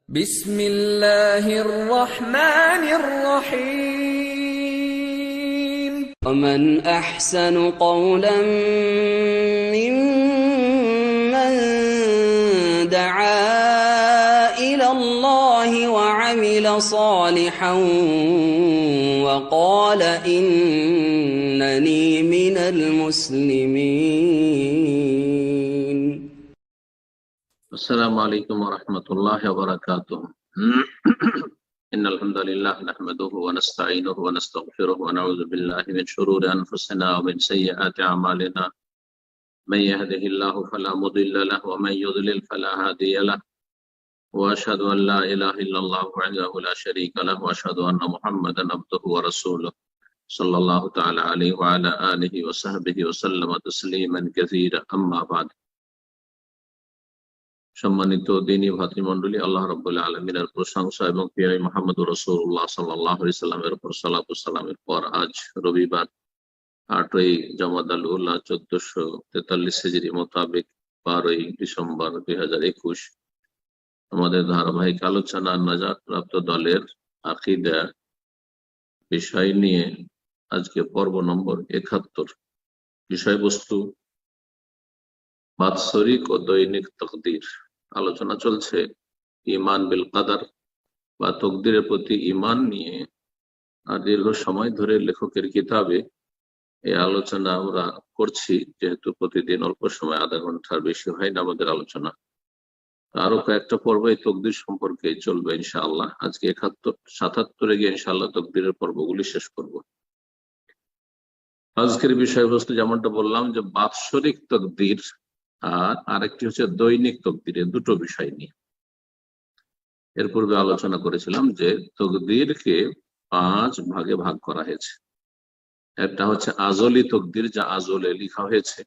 بسم الله الرحمن الرحيم. ومن أحسن قولا ممن دعا إلى الله وعمل صالحا وقال إنني من المسلمين. السلام عليكم ورحمة الله وبركاته. إن الحمد لله نحمده ونستعينه ونستغفره ونعوذ بالله من شرور أنفسنا ومن سيئات أعمالنا. من يهده الله فلا مضل له ومن يضلل فلا هادي له، وأشهد أن لا إله إلا الله وحده لا شريك له، وأشهد أن محمدا عبده ورسوله صلى الله تعالى عليه وعلى آله وصحبه وسلم تسليما كثيرا. أما بعد। সম্মানিত দ্বীনী ভাতৃমণ্ডলী, আল্লাহ রাব্বুল আলামিনের প্রশংসা এবং প্রিয় মুহাম্মদুর রাসূলুল্লাহ সাল্লাল্লাহু আলাইহি সাল্লামের উপর সালাত ও সালামের পর আজ রবিবার 8ই জামাদাল উলা 1443 হিজরি মোতাবেক 12ই ডিসেম্বর 2021 আমাদের ধারাবাহিক আলোচনা নাজাত প্রাপ্ত দলের আকীদা বিষয় নিয়ে আজকে পর্ব নম্বর 71। বিষয়বস্তু বাৎসরিক ও দৈনিক তকদির। আলোচনা চলছে ঈমান বিল কাদার বা তকদিরের প্রতি ঈমান নিয়ে। আর দীর্ঘ সময় ধরে লেখকের কিতাবে এই আলোচনা আমরা করছি, যেহেতু প্রতিদিন অল্প সময়, আধা ঘন্টার বেশি হয় না আমাদের আলোচনা। আরো কয়েকটা পর্ব এই তকদির সম্পর্কে চলবে ইনশাআল্লাহ। আজকে 77 গিয়ে ইনশাআল্লাহ তকদিরের পর্বগুলি শেষ করব। আজকের বিষয়বস্তু যেমনটা বললাম যে বাৎসরিক তকদির আর আরেকটি হচ্ছে দৈনিক তকদিরের দুটো বিষয় নিয়ে। এর পূর্বে আলোচনা করেছিলাম যে তকদিরকে 5 ভাগে ভাগ করা হয়েছে। একটা হচ্ছে আজলি তকদির, যা আজলে লেখা হয়েছে,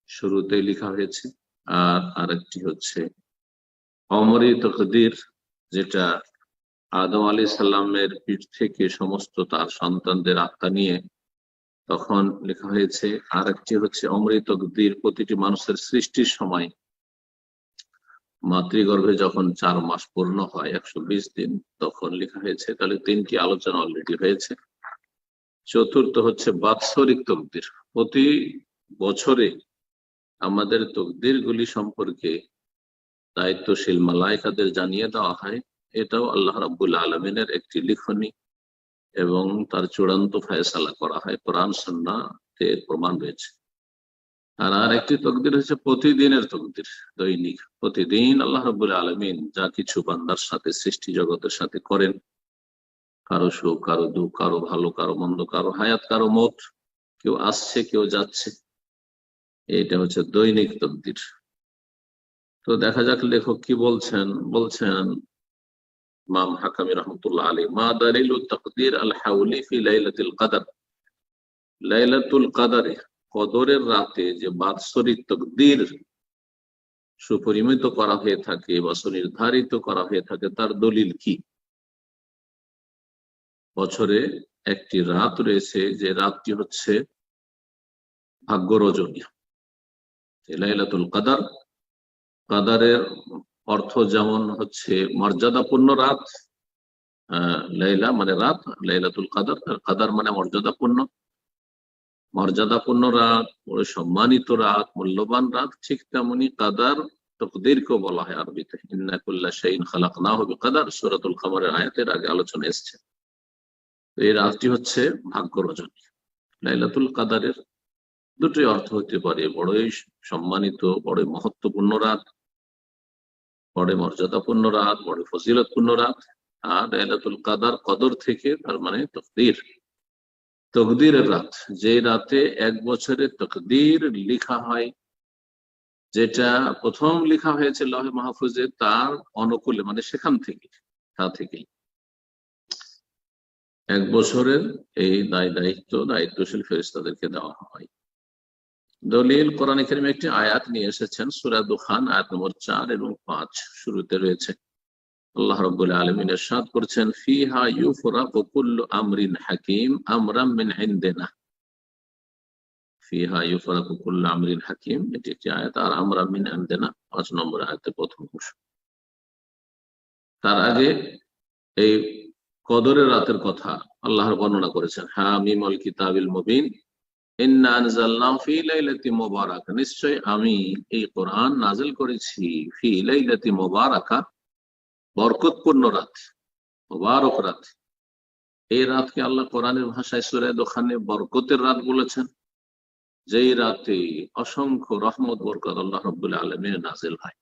শুরুতে লেখা হয়েছে। আর আরেকটি হচ্ছে অমরি তকদির, যেটা আদম আলাইহিস সালামের পিঠ থেকে সমস্ত তার সন্তানদের আত্মা নিয়ে তখন লেখা হয়েছে। আর একটি হচ্ছে অমৃত তকদির, প্রতিটি মানুষের সৃষ্টির সময় মাতৃগর্ভে যখন 4 মাস পূর্ণ হয়, 120 দিন, তখন লেখা হয়েছে। তাহলে 3টি আলোচনা অলরেডি হয়েছে। চতুর্থ হচ্ছে বাৎসরিক তকদির, প্রতি বছরে আমাদের তকদির গুলি সম্পর্কে দায়িত্বশীল মালায়েকাদের জানিয়ে দেওয়া হয়। এটাও আল্লাহ রাব্বুল আলামিনের একটি লিখনী এবং তার চূড়ান্ত ফয়সালা করা হয়, কোরআন সুন্নাহতে প্রমাণ রয়েছে। আর একটি তকদির হচ্ছে প্রতিদিনের তকদির, দৈনিক। প্রতিদিন আল্লাহ রাব্বুল আলামিন যা কিছু বান্দার সাথে, সৃষ্টি জগতের সাথে করেন, কারো সুখ, কারো দুঃখ, কারো ভালো, কারো মন্দ, কারো হায়াত, কারো মত, কেউ আসছে কেউ যাচ্ছে, এটা হচ্ছে দৈনিক তকদির। তো দেখা যাক লেখক কি বলছেন ইমাম হাকামি রাহমাতুল্লাহ আলাইহি, মা দালিলুত তাকদির আল হাউলি ফি লাইলাতুল কদর। লাইলাতুল কদরে, কদরের রাতে যে বাৎসরিক তকদির সুপরিমিত করা হয়ে থাকে বা সুনির্ধারিত করা হয়ে থাকে, তার দলিল কি? বছরে একটি রাত রয়েছে, যে রাতটি হচ্ছে ভাগ্য রজনী, লাইলাতুল কদর। কদরের অর্থ যেমন হচ্ছে মর্যাদাপূর্ণ রাত, লাইলা মানে রাত, লাইলাতুল কদর, কদর মানে মর্যাদাপূর্ণ রাত, বড় সম্মানিত রাত, মূল্যবান রাত। ঠিক তেমনি কদর তকদিরকেও বলা হয় আরবিতে। ইন্না কুল্লা শাইইন খালাকনাহু বিকদর, সূরাতুল কমরের আয়াতের আগে আলোচনা এসেছে। এই রাতটি হচ্ছে ভাগ্য রজনী। লাইলাতুল কদরের দুটোই অর্থ হতে পারে, বড়ই সম্মানিত, বড় মহত্বপূর্ণ রাত, বড় মর্যাদাপূর্ণ রাত, বড় ফজিলতপূর্ণ রাত। আর লাইলাতুল কদর, কদর থেকে তার মানে তকদিরের রাত, যে রাতে 1 বছরের তকদির লেখা হয়, যেটা প্রথম লেখা হয়েছে লৌহে মাহফুজে, তার অনুকূলে, মানে সেখান থেকে, তা থেকেই 1 বছরের এই দায়িত্বশীল ফেরেশতাদেরকে দেওয়া হয়। দলিল, কোরআনে কারিমে একটি আয়াত নিয়ে এসেছেন, সূরা দুখান আয়াত নম্বর 4 এবং 5, শুরুতে রয়েছে। আল্লাহ রাব্বুল আলামিন ইরশাদ করছেন, ফিহা ইউফরাকু কুল্লু আমরিন হাকিম আমরাম মিন ইনদিনা। ফিহা ইউফরাকু কুল্লু আমরিন হাকিম, এটি একটি আয়াত। আর আমরাম মিন ইনদিনা 5 নম্বর আয়াতের প্রথম অংশ। তার আগে এই কদরের রাতের কথা আল্লাহর বর্ণনা করেছেন, হামিমুল কিতাবিল মুবিন ইন্না আনজালনাহু ফি লাইলাতিন মুবারাকা, নিশ্চয় আমি এই কোরআন নাযিল করেছি ফি লাইলাতিন মুবারাকা, বরকতপূর্ণ রাত, মুবারক রাত। এই রাতকে আল্লাহ কোরআনের ভাষায় সূরা দোখানে বরকতের রাত বলেছেন, যেই রাতে অসংখ্য রহমত বরকত আল্লাহ রাব্বুল আলামিন নাযিল হয়।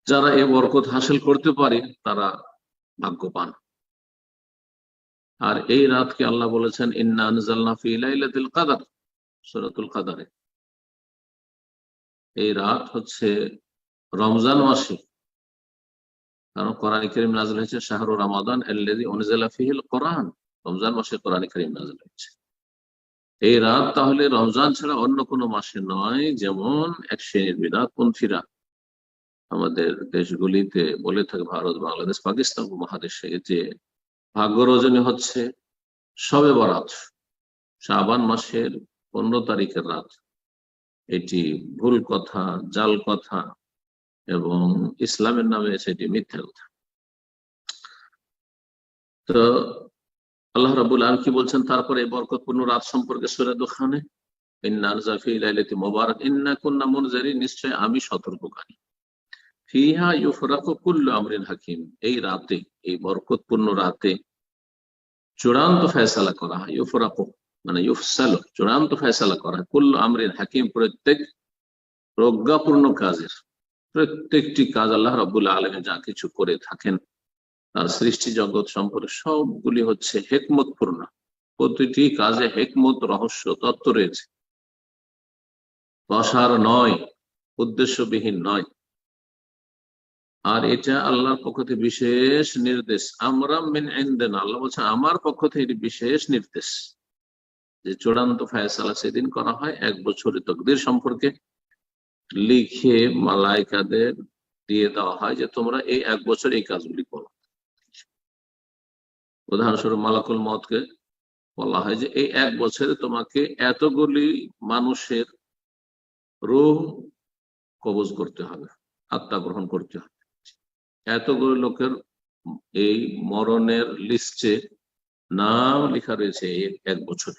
যারা এই বরকত হাসিল করতে পারে তারা ভাগ্যবান। আর এই রাতকে আল্লাহ বলেছেন ইন্না আনজালনা ফি লাইলাতিল কদর, সূরাতুল কদরে। এই রাত হচ্ছে রমজান মাসে, কারণ কোরআন কারীম নাযিল হয়েছে শাহরু রমাদান আল্লাযী উনজিলা ফীহিল কোরআন, রমজান মাসে কোরআন কারীম নাযিল হয়েছে। এই রাত তাহলে রমজান ছাড়া অন্য কোনো মাসে নয়। যেমন এক শ্রেণীর বিদআতপন্থীরা আমাদের দেশগুলিতে বলে থাকে, ভারত, বাংলাদেশ, পাকিস্তান মহাদেশে, যে ভাগ্য রজনী হচ্ছে শবে বরাত, শাবান মাসের 15 তারিখের রাত। এটি ভুল কথা, জাল কথা এবং ইসলামের নামে সেটি মিথ্যা কথা। তো আল্লাহ রাব্বুল আলামিন কি বলছেন তারপরে এই বরকতপূর্ণ রাত সম্পর্কে সূরা দুখানে, ইন্না আনজালনা ফি লাইলাতিন মুবারাক ইন্না কুন্না মুনজিরিন, নিশ্চয় আমি সতর্ককারী। ফিহা ইউফরাকু কুল্লু আমরিন হাকিম, এই রাতে, এই বরকতপূর্ণ রাতে চূড়ান্ত ফয়সালা করা হয়। ইউফরাকু মানে ইউফসালু, চূড়ান্ত ফয়সালা করা হয়। কুল্লু আমরিন হাকিম, প্রত্যেক প্রজ্ঞাপূর্ণ কাজের, প্রত্যেকটি কাজ আল্লাহ রাব্বুল আলামিন যা কিছু করে থাকেন তার সৃষ্টি জগৎ সম্পর্কে সবগুলি হচ্ছে হিকমতপূর্ণ। প্রতিটি কাজে হিকমত, রহস্য, তত্ত্ব রয়েছে, বসার নয়, উদ্দেশ্যবিহীন নয়। আর এটা আল্লাহর পক্ষ থেকে বিশেষ নির্দেশ, আমরা মিন ইনদিনা, আল্লাহ বলছেন আমার পক্ষ থেকে এটি বিশেষ নির্দেশ, যে চূড়ান্ত ফয়সালা সেদিন করা হয় এক বছরের তাকদীর সম্পর্কে, লিখে মালায়েকাদের দিয়ে দেওয়া হয় যে তোমরা এই এক বছর এই কাজগুলি করো। উদাহরণস্বরূপ মালাকুল মউতকে বলা হয় যে এই এক বছরে তোমাকে এতগুলি মানুষের রূহ কবজ করতে হবে, আত্মা গ্রহণ করতে হবে। এতগুলো লোকের এই মরণের লিস্টে নাম লেখা রয়েছে এই এক বছর,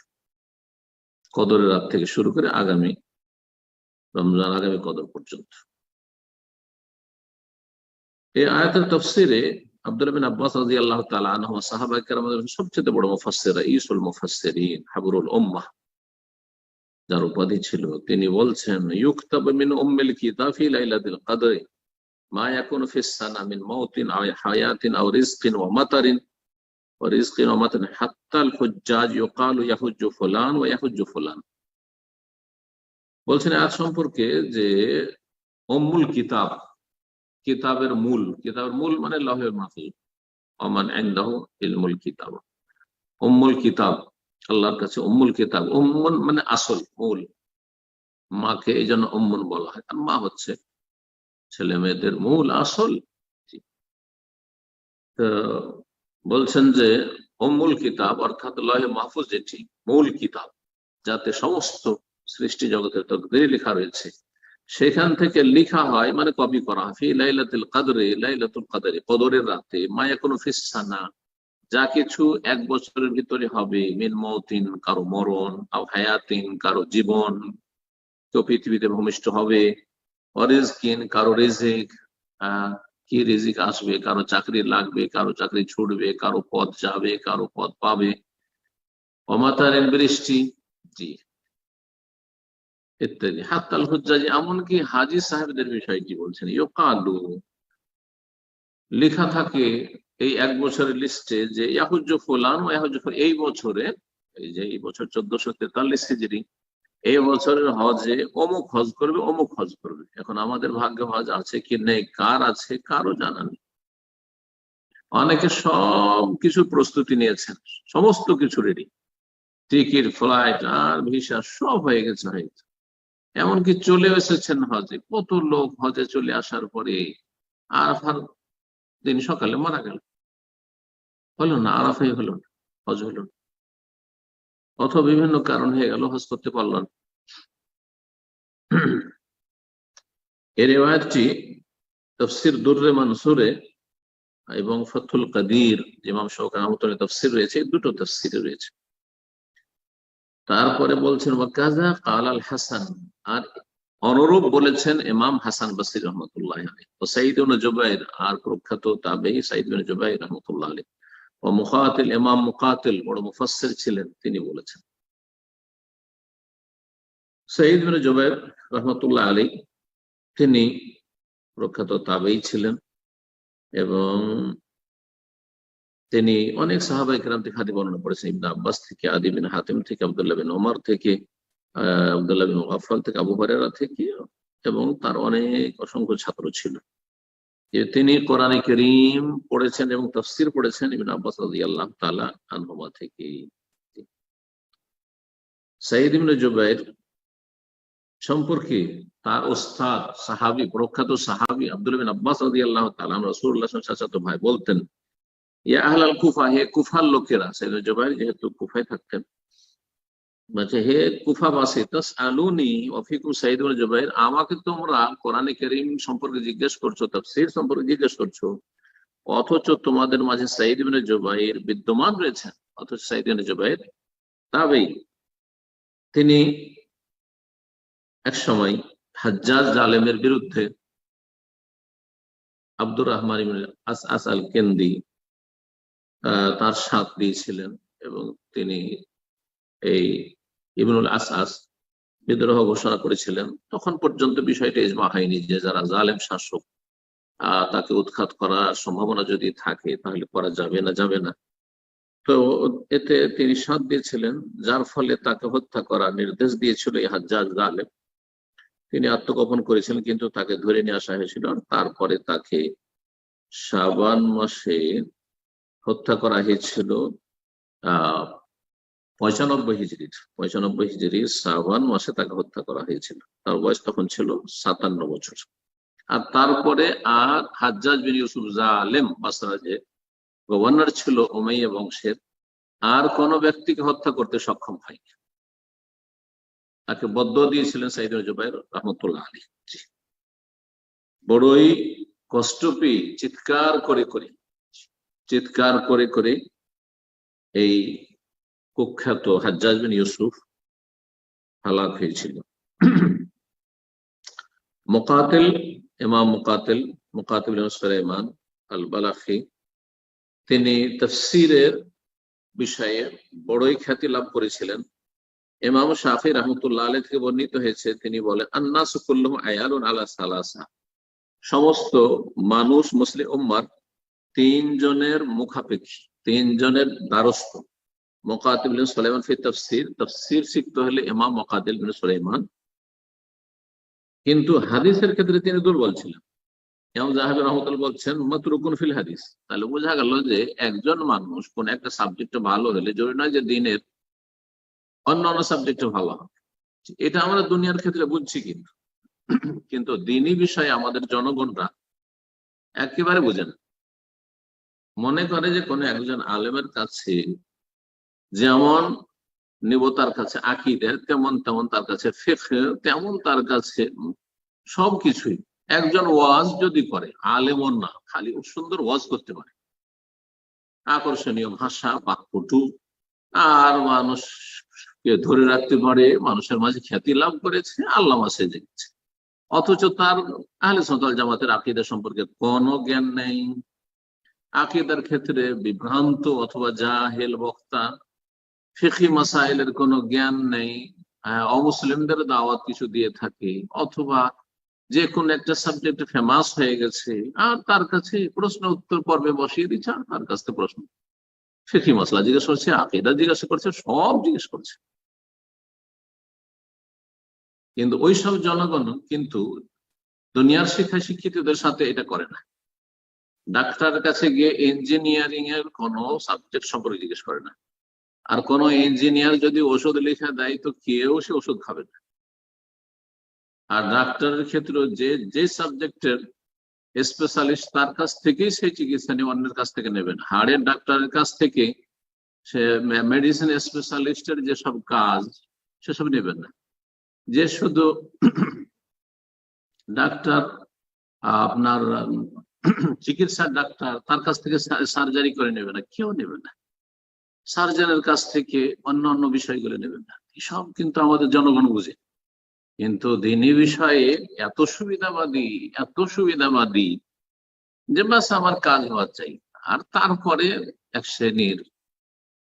কদরের রাত থেকে শুরু করে আগামী রমজান, আগামী কদর পর্যন্ত। এই আয়াতের তাফসিরে আব্দুল্লাহ বিন আব্বাস রাদিয়াল্লাহু তাআলা আনহু সাহাবায়ে কেরামের সবচেয়ে বড় মুফাসসির, রাইসুল মুফাসসিরিন, হাবরুল উম্মাহ যার উপাধি ছিল, তিনি বলছেন ইউকতাবু মিন উম্মিল কিতাব ফি লাইলাতিল কদর মা ইয়াকুনু ফিস সানা মিন মাউতিন আও হায়াতিন আও রিজকিন ওয়া মাতারিন ওয়া রিজকিন ওয়া মাতারিন হাত্তা আল হুজ্জাজ ইউকালু ইয়াহুজ্জু ফুলান ওয়া ইয়াহুজ্জু ফুলান। বলছেন আয়াত সম্পর্কে যে উম্মুল কিতাব, কিতাবের মূল, কিতাবের মূল মানে লাউহে মাহফুজ, ওমান ইনদাহু ইলমুল কিতাব, উম্মুল কিতাব আল্লাহর কাছে উম্মুল কিতাব, উম্মুন মানে আসল, মূল। মাকে এই জন্য উম্মুন বলা হয়, আর মা হচ্ছে ছেলে মেয়েদের মূল, আসল। তো বলছেন যে উম্মুল কিতাব অর্থাৎ লাউহে মাহফুজ যেটি মূল কিতাব, যাতে সমস্ত সৃষ্টি জগতের তাকদীর লেখা রয়েছে, সেখান থেকে লেখা হয় মানে কপি করা হয়। ফি লাইলাতুল কদরে, লাইলাতুল কদরে, কদরের রাতে, মা ইয়াকুনু ফিস সানা, যা কিছু এক বছরের ভিতরে হবে, মিন মাউতিন কারো মরণ, আও হায়াতিন কারো জীবন, কেউ পৃথিবীতে ভূমিষ্ঠ হবে, অরিজকিন কারো রিজিক, কি রিজিক আসবে, কারো চাকরি লাগবে, কারো চাকরি ছুটবে, কারো পদ যাবে, কারো পদ পাবে, অমাতারের বৃষ্টি, জি, ইত্যাদি। হাত্তাল হুজ্জাজ, এমনকি হাজী সাহেবদের বিষয়টি বলছেন, ইউকালু লেখা থাকে এই এক বছরের লিস্টে যে ইয়াহুজ্জু ফুলান ওয়া ইয়াহুজ্জু ফুলান, এই বছরে, এই যে এই বছর 1443 হিজরি, এই বছরের হজে অমুক হজ করবে, অমুক হজ করবে। এখন আমাদের ভাগ্যে হজ আছে কি নেই, কার আছে, কারো জানা নেই। অনেকে সব কিছুর প্রস্তুতি নিয়েছেন, সমস্ত কিছু রেডি, টিকিট, ফ্লাইট আর ভিসা সব হয়ে গেছে, এমনকি চলে এসেছেন হজে। কত লোক হজে চলে আসার পরে আরাফার দিন সকালে মারা গেল, হলো না, আরাফাই হলো না, হজ হলো না, অথবা বিভিন্ন কারণ হয়ে গেল, হজ করতে পারল না। এই রিওয়ায়াতটি তাফসীর দুররে মানসুরে এবং ফাথুল কাদির ইমাম শাওকানি রাহমাতুল্লাহ তাফসীর রয়েছে, দুটো তাফসীরে রয়েছে। তারপরে বলছেন ওয়াকাযা ক্বাল আল হাসান, আর অনুরূপ বলেছেন ইমাম হাসান বসরি রাহমাতুল্লাহ আলাইহি, ও সাঈদ ইবনে জুবাইর, আর প্রখ্যাত তাবেঈ সাঈদ ইবনে জুবাইর রাহমাতুল্লাহ আলাইহি, ও মুকাতিল, ইমাম মুকাতিল বড় মুফাসসির ছিলেন, তিনি বলেছেন। সাঈদ ইবনে জুবাইর রাহমাতুল্লাহ আলাইহি তিনি প্রখ্যাত তাবেঈ ছিলেন এবং তিনি অনেক সাহাবায়ে কেরাম থেকে হাদিস বর্ণনা করেছেন, ইবনে আব্বাস থেকে, আদি বিন হাতিম থেকে, আব্দুল্লাহ বিন ওমর থেকে, আব্দুল্লাহ বিন মুগাফফাল থেকে, আবু হুরায়রা থেকে, এবং তার অনেক অসংখ্য ছাত্র ছিল। তিনি কোরআনে কারীম পড়েছেন এবং তাফসীর পড়েছেন ইবনে আব্বাস রাদিয়াল্লাহু তাআলা আনহুমা থেকে। সাঈদ ইবনে জুবাইর সম্পর্কে তার ওস্তাদ সাহাবী, প্রখ্যাত সাহাবী আব্দুল্লাহ বিন আব্বাস রাদিয়াল্লাহু তাআলা রাসূলুল্লাহ সাল্লাল্লাহু আলাইহি ওয়াসাল্লাম ভাই বলতেন, ইয়া আহলাল কুফা, হে কুফার লোকেরা। সাঈদ ইবনে জুবাইর যেহেতু কুফায় থাকতেন, বলছে হে কুফাবাসী, তাসআলুনি ওয়া ফিকুম সাঈদ ইবনে জুবাইর, আমাকে তোমরা কোরআনে কারীম সম্পর্কে জিজ্ঞেস করছো, তাফসীর সম্পর্কে জিজ্ঞেস করছো, অথচ তোমাদের মাঝে সাঈদ ইবনে জুবাইর বিদ্যমান রয়েছেন। অথচ সাঈদ ইবনে জুবাইর তাবেঈ, তিনি এক সময় হাজ্জাজ জালেমের বিরুদ্ধে আব্দুর রহমান ইবনে আসআস আল কেন্দি তার সাথ দিয়েছিলেন এবং তিনি এই ইবনুল আসআস বিদ্রোহ ঘোষণা করেছিলেন। তখন পর্যন্ত বিষয়টা ইজমা হয়নি যে যারা জালেম শাসক তাকে উৎখাত করার সম্ভাবনা যদি থাকে তাহলে করা যাবে না। তো এতে তিনি সাথ দিয়েছিলেন, যার ফলে তাকে হত্যা করার নির্দেশ দিয়েছিল এই হাজ্জাজ জালেম। তিনি আত্মগোপন করেছিলেন, কিন্তু তাকে ধরে নিয়ে আসা হয়েছিল, আর তারপরে তাকে শাবান মাসে হত্যা করা হয়েছিল 95 হিজরির শাবান মাসে তাকে হত্যা করা হয়েছিল। তার বয়স তখন ছিল 57 বছর। আর তারপরে আর হাজ্জাজ বিন ইউসুফ জালেম, বাসরা যে গভর্নর ছিল উমাইয়া বংশের, আর কোন ব্যক্তিকে হত্যা করতে সক্ষম হয়নি। তাকে বদদুয়া দিয়েছিলেন সাঈদ ইবনে জুবাইর রাহমাতুল্লাহ আলাইহি। বড়ই কষ্ট পেয়ে চিৎকার করে এই কুখ্যাত হাজ্জাজ বিন ইউসুফ হালাক হয়েছিল। মুকাতিল, ইমাম মুকাতিল বিন সুলাইমান আল বালাখি, তিনি তাফসীরের বিষয়ে বড়ই খ্যাতি লাভ করেছিলেন। ইমাম শাফি রাহমাতুল্লাহ আলাইহি থেকে বর্ণিত হয়েছে, তিনি বলেন, আন্নাসু কুল্লুহুম আয়ালুন আলা সালাসা, সমস্ত মানুষ মুসলিম উম্মার তিনজনের মুখাপেক্ষী, তিনজনের দ্বারস্থ। মুকাতিল বিন সুলাইমান ফি তাফসীর শিখতে হলে ইমাম মুকাতিল বিন সুলাইমান, কিন্তু হাদিসের ক্ষেত্রে তিনি দুর্বল ছিলেন। ইমাম যাহাবী রাহমাতুল্লাহ বলছেন মাতরুকুন ফিল হাদিস। তাহলে বোঝা গেল যে একজন মানুষ কোন একটা সাবজেক্টে ভালো হলে জরুরি নয় যে দিনের অন্যান্য সাবজেক্টে ভালো হবে। এটা আমরা দুনিয়ার ক্ষেত্রে বুঝছি, কিন্তু দিনী বিষয়ে আমাদের জনগণরা একেবারে বোঝে না। মনে করে যে কোন একজন আলেমের কাছে যেমন নিব তার কাছে আকীদা, তেমন তার কাছে ফিকহ, তেমন তার কাছে সবকিছুই। একজন ওয়াজ যদি করে, আলেমও না, খালি সুন্দর ওয়াজ করতে পারে, আকর্ষণীয় ভাষা, বাক্যটু, আর মানুষকে ধরে রাখতে পারে, মানুষের মাঝে খ্যাতি লাভ করেছে, আল্লামা সেজে গেছে। অথচ তার আহলে সুন্নাত ওয়াল জামাতের আকীদা সম্পর্কে কোনো জ্ঞান নেই। আকীদার ক্ষেত্রে বিভ্রান্ত অথবা জাহেল বক্তা, ফিকহি মাসাইলের কোনো জ্ঞান নেই, অমুসলিমদের দাওয়াত কিছু দিয়ে থাকে, অথবা যে কোন একটা সাবজেক্টে ফেমাস হয়ে গেছে, আর তার কাছে প্রশ্ন উত্তর পর্বে বসিয়ে দিচ্ছে, তার কাছ থেকে প্রশ্ন, ফিকহি মাসলা জিজ্ঞেস করছে, আকীদা জিজ্ঞাসা করছে, সব জিজ্ঞেস করছে। কিন্তু ওইসব জনগণ কিন্তু দুনিয়ার শিক্ষায় শিক্ষিতদের সাথে এটা করে না। ডাক্তারের কাছে গিয়ে ইঞ্জিনিয়ারিং এর কোন সাবজেক্ট সম্পর্কে জিজ্ঞেস করে না। আর কোন ইঞ্জিনিয়ার যদি ওষুধ লিখে দেয় তো কেউ সে ওষুধ খাবে না। আর ডাক্তারের ক্ষেত্রে যে সাবজেক্টের স্পেশালিস্ট, তার কাছ থেকেই সেই চিকিৎসা নিয়ে, অন্যের কাছ থেকে নেবেন। হাড়ের ডাক্তারের কাছ থেকে সে মেডিসিন স্পেশালিস্টের যেসব কাজ সেসব নেবেন না। যে শুধু ডাক্তার আপনার চিকিৎসার ডাক্তার, তার কাছ থেকে সার্জারি করে নেবে না, কেউ নেবে না। সার্জনের কাছ থেকে অন্য অন্য বিষয়গুলো নেবে না। সব কিন্তু আমাদের জনগণ বুঝে, কিন্তু দিনী বিষয়ে এত সুবিধাবাদী, এত সুবিধাবাদী যে বাস আমার কাজ হওয়া চাই। আর তারপরে এক শ্রেণীর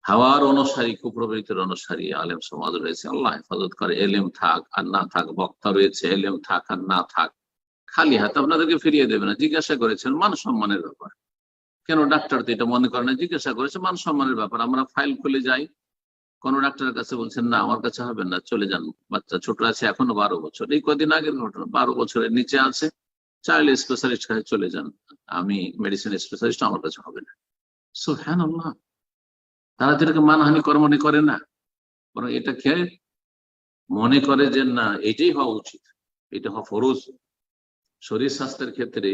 হাওয়ার অনুসারী, কুপ্রবৃত্তির অনুসারী আলেম সমাজ রয়েছে, আল্লাহ হেফাজত করে। এলেম থাক আর না থাক, বক্তা রয়েছে, এলেম থাক আর না থাক, খালি হাতে আপনাদেরকে ফিরিয়ে দেবে না। জিজ্ঞাসা করেছেন মান সম্মানের ব্যাপার, কেন ডাক্তার তো এটা মনে করে না, জিজ্ঞাসা করেছে মান সম্মানের ব্যাপার। আমরা ফাইল খুলে যাই, কোন ডাক্তারের কাছে বলছেন না আমার কাছে হবে না, চলে যান, বাচ্চা ছোট আছে, এখনো 12 বছর, এই কদিন আগের ঘটনা, 12 বছরের নিচে আছে, চাইল্ড স্পেশালিস্ট কাছে চলে যান, আমি মেডিসিন স্পেশালিস্ট, আমার কাছে হবে না। সুবহানাল্লাহ। তারা যেটাকে মানহানি কর্মনি করে না, বরং এটাকে মনে করে যে না এটাই হওয়া উচিত, এটা হওয়া ফরজ। শরীর স্বাস্থ্যের ক্ষেত্রে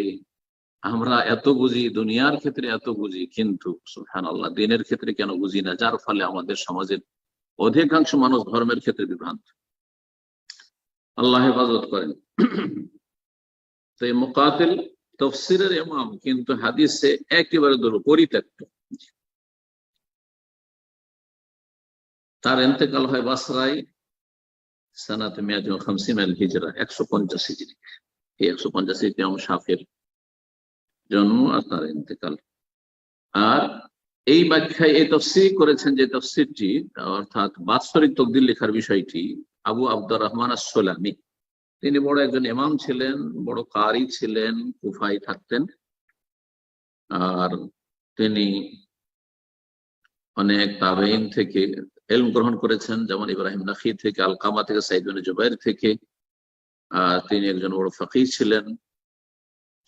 আমরা এত বুঝি, দুনিয়ার ক্ষেত্রে এত বুঝি, কিন্তু সুবহানাল্লাহ দিনের ক্ষেত্রে কেন বুঝি না, যার ফলে আমাদের সমাজের অধিকাংশ মানুষ ধর্মের ক্ষেত্রে বিভ্রান্ত। আল্লাহ হেফাজত করেন। তো এই মুকাতিল তাফসীরের ইমাম, কিন্তু হাদিসে একেবারে পরিত্যক্ত। তার ইন্তেকাল হয় বাসরায় সানাতে 150 আল হিজরা, 150 হিজরি। এই 150 হিজরি ইমাম শাফির জন্ম আর তার ইন্তেকাল। আর এই ব্যাখ্যায় এই তাফসীর করেছেন, যে তাফসীরটি অর্থাৎ বাৎসরিক তাকদীর লেখার বিষয়টি আবু আব্দুর রহমান আস-সুলামি, তিনি বড় একজন ইমাম ছিলেন, বড় কারি ছিলেন, কুফায় থাকতেন। আর তিনি অনেক তাবেঈন থেকে ইলম গ্রহণ করেছেন, যেমন ইব্রাহিম নাখী থেকে, আলকামা থেকে, সাইদ বিন জুবাইর থেকে। তিনি একজন বড় ফাকিহ ছিলেন।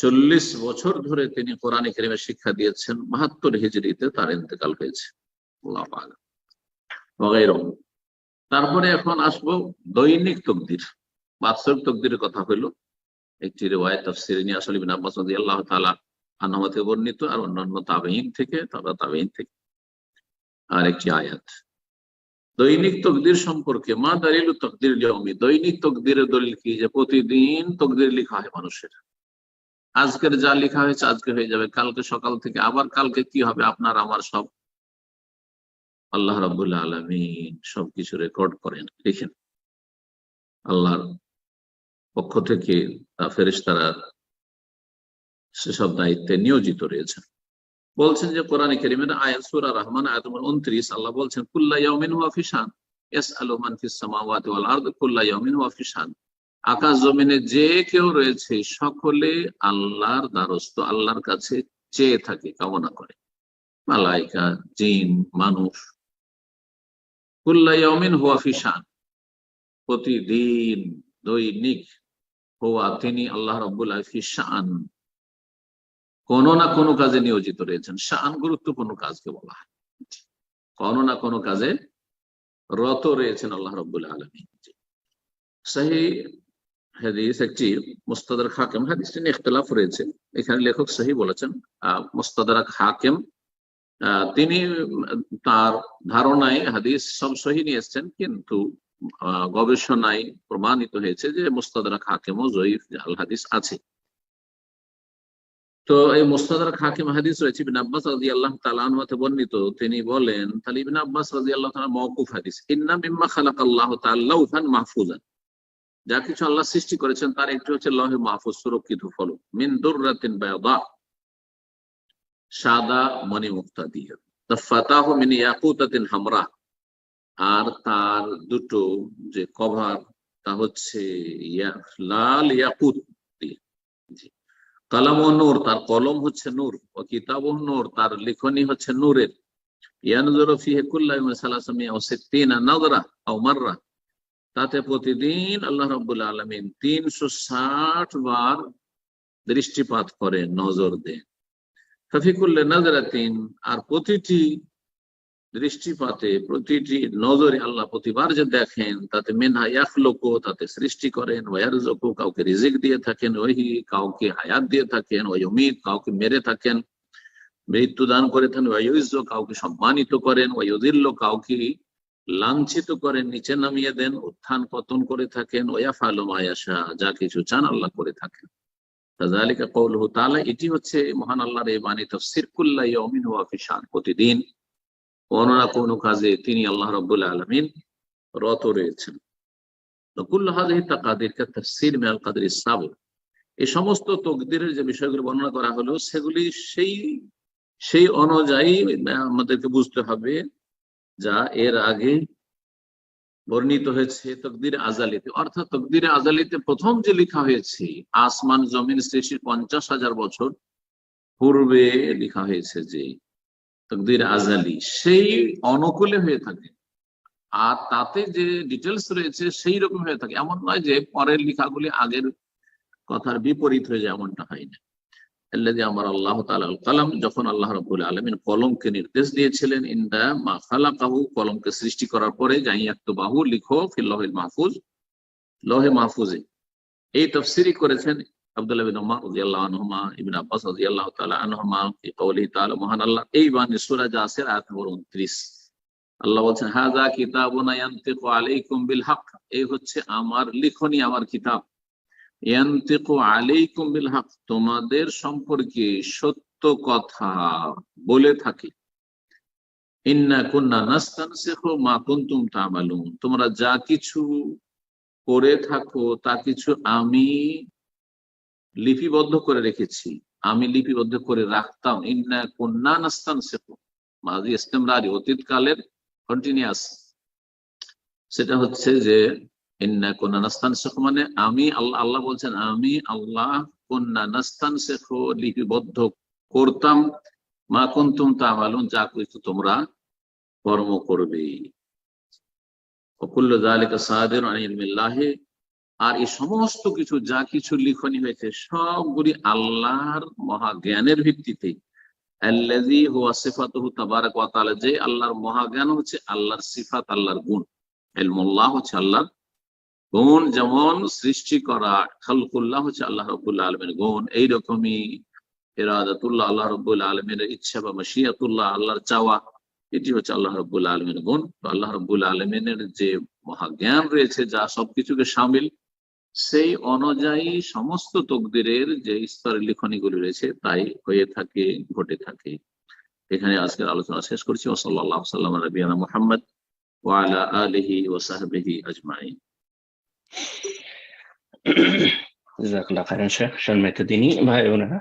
40 বছর ধরে তিনি কোরআন কারীমের শিক্ষা দিয়েছেন। 72 হিজরিতে তার ইন্তেকাল হয়েছে। আল্লাহু আ'লাম। তারপরে এখন আসবো দৈনিক তাকদীর। বাৎসরিক তাকদীরের কথা হইল একটি রিওয়ায়াত তাফসীরে নিয়ে আসলে ইবনে আব্বাস রাদিয়াল্লাহু তাআলা আনহু থেকে বর্ণিত, আর অন্যান্য তাবেঈন থেকে, তাবেঈন থেকে। আর একটি আয়াত দৈনিক তাকদীর সম্পর্কে, মা দালিলু তাকদীর ইয়াউমি, দৈনিক তাকদীরের দলিল কি, যে প্রতিদিন তাকদীর লেখা হয় মানুষের। আজকের যা লেখা হয়েছে আজকে হয়ে যাবে, কালকে সকাল থেকে আবার কালকে কি হবে আপনার আমার সব আল্লাহ রাব্বুল আলামিন সবকিছু রেকর্ড করেন, লিখেন। আল্লাহর পক্ষ থেকে ফেরেশতারা সেসব দায়িত্বে নিয়োজিত রয়েছেন। বলছেন যে কোরআন কারীমের আয়াত সূরা রহমান আয়াত নম্বর 29, আল্লাহ বলছেন কুল্লা ইয়াউমিন হুয়া ফি শান ইয়াসআলু মান ফিস সামাওয়াতি ওয়াল আরদি কুল্লা ইয়াউমিন হুয়া ফি শান। আকাশ জমিনে যে কেউ রয়েছে সকলে আল্লাহর দ্বারস্থ, আল্লাহর কাছে চেয়ে থাকে, কামনা করে, মালাইকা, জিন, মানুষ। কুল্লা ইয়াউমিন হুয়া ফি শান, প্রতিদিন, দৈনিক, হুয়া তিনি আল্লাহ রাব্বুল আলামিন ফি শান, কোনো না কোনো কাজে নিয়োজিত রয়েছেন। শান গুরুত্বপূর্ণ কাজকে বলা হয়, কোনো না কোনো কাজে রত রয়েছেন আল্লাহ রাব্বুল আলামিন। সহিহ হাদিস একটি মুস্তাদরাক হাকিম, হাদিসটি নিয়ে ইখতিলাফ রয়েছে, এখানে লেখক সহিহ বলেছেন। মুস্তাদরাক হাকিম তিনি তার ধারণায় হাদিস সব সহিহ নিয়ে এসেছেন, কিন্তু গবেষণায় প্রমাণিত হয়েছে যে মুস্তাদরাক হাকিমও জয়ীফ আল হাদিস আছে। তো এই মুস্তাদরাক হাকিম হাদিস রয়েছে ইবনে আব্বাস রাদিয়াল্লাহু তাআলা আনহু হতে বর্ণিত। তিনি বলেন, তাহলে ইবনে আব্বাস রাদিয়াল্লাহু তাআলা মাওকুফ হাদিস, ইন্না মিম্মা খালাকাল্লাহু তাআলা লাউহান মাহফুজান, যা কিছু আল্লাহ সৃষ্টি করেছেন তার একটি হচ্ছে লৌহে মাহফুজ, সুরক্ষিত ফলক, মিন দুররাতিন বায়দা, সাদা মণিমুক্তা দিয়ে, তাফাতাহু মিন ইয়াকুতাতিন হামরা, আর তার দুটো যে কভার তা হচ্ছে লাল ইয়াকুত দিয়ে। কালাম ও নূর, তার কলম হচ্ছে নূর, ও কিতাব ও নূর, তার লিখনি হচ্ছে নূরের। ইয়ানজুরু ফিহি কুল্লা ইয়াউমিন 360 নাযরা আও মাররা, তাতে প্রতিদিন আল্লাহ রাব্বুল আলামিন 360 বার দৃষ্টিপাত করেন, নজর দেন। ফাফি কুল্লি নাযরাতিন, আর প্রতিটি দৃষ্টিপাতে, প্রতিটি নজরে আল্লাহ প্রতিবার যে দেখেন, তাতে মিনহা ইয়াখলুকু, তাতে সৃষ্টি করেন, ওয়া ইয়ারযুকু, কাউকে রিজিক দিয়ে থাকেন, ওয়াহি, কাউকে হায়াত দিয়ে থাকেন, ওয়া ইউমিত, কাউকে মেরে থাকেন, মৃত্যু দান করে থাকেন, ওয়া ইউইজ্জু, কাউকে সম্মানিত করেন, ওয়া ইউযিল্লু, কাউকে লাঞ্ছিত করেন, নিচে নামিয়ে দেন, উত্থান পতন করে থাকেন, ওয়া ইয়াফআলু মা ইয়াশা, যা কিছু চান আল্লাহ করে থাকেন। কাযালিকা কওলুহু তাআলা, এটি হচ্ছে মহান আল্লাহর এই বাণী তাফসীর, কুল্লা ইয়াউমিন হুয়া ফি শান, প্রতিদিন কোনো না কোনো কাজে তিনি আল্লাহ রাব্বুল আলামিন রত রয়েছেন। তো কুল্লু হাযিহি তাকাদির কা তাফসীর মিনাল কাদরিস সাবিক, এই সমস্ত তকদিরের যে বিষয়গুলো বর্ণনা করা হলো সেগুলি সেই অনুযায়ী আমাদেরকে বুঝতে হবে যা এর আগে বর্ণিত হয়েছে তকদির আজালিতে। অর্থাৎ তকদির আজালিতে প্রথম যে লেখা হয়েছে আসমান জমিন সৃষ্টির 50,000 বছর পূর্বে লেখা হয়েছে যে তকদির আজালি, সেই অনুকূলে হয়ে থাকে, আর তাতে যে ডিটেলস রয়েছে সেই রকম হয়ে থাকে। এমন নয় যে পরের লেখাগুলি আগের কথার বিপরীত হয়ে যায়, এমনটা হয় না। আল্লাযী আমারা আল্লাহ তাআলা আল কলম, যখন আল্লাহ রাব্বুল আলামিন কলমকে নির্দেশ দিয়েছিলেন, ইনদা মা খালাকাহু, কলমকে সৃষ্টি করার পরে, যাই ইয়াকতুবাহু, লিখো, ফিল লাহিল মাহফুজ, লহে মাহফুজে। এই তাফসীরই করেছেন আব্দুল্লাহ বিন উমর রাদিয়াল্লাহু আনহুমা, ইবনে আব্বাস রাদিয়াল্লাহু তাআলা আনহুমা, ফি কওলিহি তাআলা, মহান আল্লাহ এই বাণী সূরা জাসির আয়াত নম্বর 29, আল্লাহ বলছেন হাযা কিতাবুনা ইয়ানতিকু আলাইকুম বিল হক, এই হচ্ছে আমার লিখনি, আমার কিতাব, ইয়ানতিকু আলাইকুম বিল হক, তোমাদের সম্পর্কে সত্য কথা বলে থাকে। ইন্না কুন্না নাস্তানসিখু মা কুনতুম তা'মালুন, তোমরা যা কিছু করে থাকো তা কিছু আমি লিপিবদ্ধ করে রেখেছি, আমি লিপিবদ্ধ করে রাখতাম। ইন্না কুন্না নাস্তানসিখু, মাজি ইস্তিমরারি, অতীতকালের কন্টিনিউয়াস, সেটা হচ্ছে যে ইন্না কুন্না নাস্তানসিখু মানে আমি আল্লাহ বলছেন আমি আল্লাহ কুন্না নাস্তানসিখু, লিপিবদ্ধ করতাম, মা কুনতুম তা'মালুন, যা কিছু তোমরা কর্ম করবে। ওয়াকুল্লু যালিকা সাদিরুন আন ইলমিল্লাহি, আর এই সমস্ত কিছু যা কিছু লিখনি হয়েছে সবগুলি আল্লাহর মহাজ্ঞানের ভিত্তিতে। আল্লাযী হুয়া সিফাতুহু তাবারাক ওয়া তাআলা, যে আল্লাহর মহাজ্ঞান হচ্ছে আল্লাহর সিফাত, আল্লাহর গুণ। ইলমুল্লাহ হচ্ছে আল্লাহর গুণ, যেমন সৃষ্টি করা, খালকুল্লাহ হচ্ছে আল্লাহ রাব্বুল আলামিনের গুণ, এইরকমই ইরাদাতুল্লাহ, আল্লাহ রাব্বুল আলামিনের ইচ্ছা বা মাশিয়াতুল্লাহ, আল্লাহর চাওয়া, এটি হচ্ছে আল্লাহ রাব্বুল আলামিনের গুণ। তো আল্লাহ রাব্বুল আলামিনের যে মহাজ্ঞান রয়েছে যা সবকিছুকে শামিল, সেই অনুযায়ী সমস্ত তকদিরের যে স্তরের লিখনিগুলি রয়েছে তাই হয়ে থাকে, ঘটে থাকে। এখানে আজকের আলোচনা শেষ করছি। ওয়াসাল্লাল্লাহু সাল্লাম আলা নবিয়িনা মুহাম্মদ ওয়া আলা আলিহি ওয়া সাহবিহি আজমাইন। জাযাকাল্লাহু খাইরান শেখ। সম্মানিত দিনী ভাই বোনেরা,